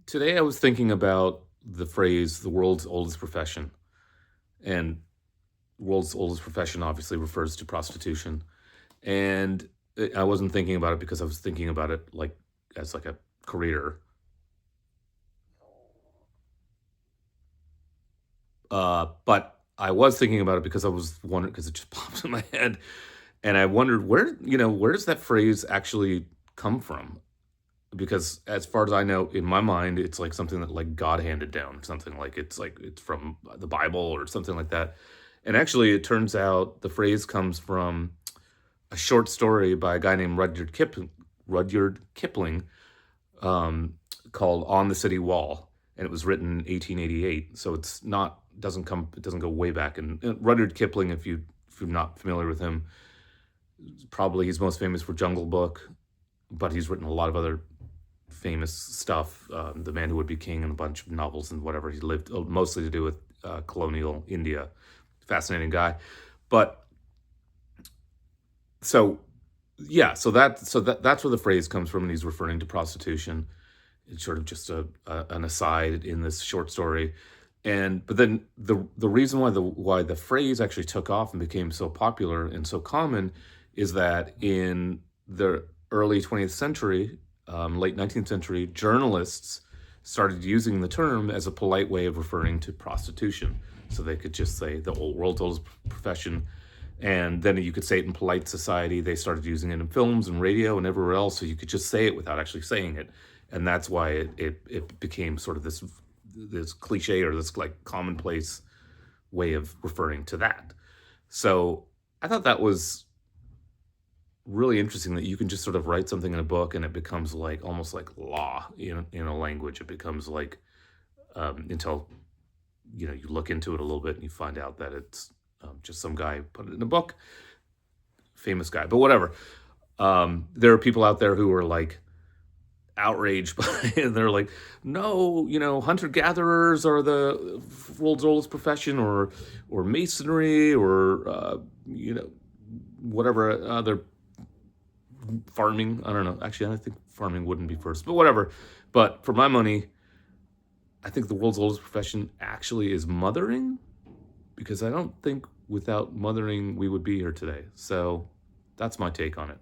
Today I was thinking about the phrase "the world's oldest profession," and world's oldest profession obviously refers to prostitution. And I wasn't thinking about it because I was thinking about it like as like a career. But I was thinking about it because I was wondering because it just popped in my head, and I wondered where does that phrase actually come from? Because as far as I know, in my mind, it's like something that like God handed down, something like it's from the Bible or something like that. And actually, it turns out the phrase comes from a short story by a guy named Rudyard Kipling, um, called "On the City Wall," and it was written in 1888. So it's not it doesn't go way back. And Rudyard Kipling, if you're not familiar with him, probably he's most famous for Jungle Book, but he's written a lot of other famous stuff. The Man Who Would Be King and a bunch of novels and whatever. He lived mostly to do with colonial India. Fascinating guy. But so yeah, that's where the phrase comes from, and he's referring to prostitution. It's sort of just an aside in this short story. And but then the reason why the phrase actually took off and became so popular and so common is that in the early 20th century, late 19th century, journalists started using the term as a polite way of referring to prostitution. So they could just say the old world's oldest profession, and then you could say it in polite society. They started using it in films and radio and everywhere else, so you could just say it without actually saying it. And that's why it became sort of this cliche or this like commonplace way of referring to that. So I thought that was really interesting that you can just sort of write something in a book and it becomes like almost like law in a language. It becomes like until you look into it a little bit and you find out that it's just some guy put it in a book, famous guy, but whatever. There are people out there who are like outraged by it. They're like, no, hunter gatherers are the world's oldest profession, or masonry, or whatever other farming. I don't know. Actually, I think farming wouldn't be first, but whatever. But for my money, I think the world's oldest profession actually is mothering, because I don't think without mothering we would be here today. So that's my take on it.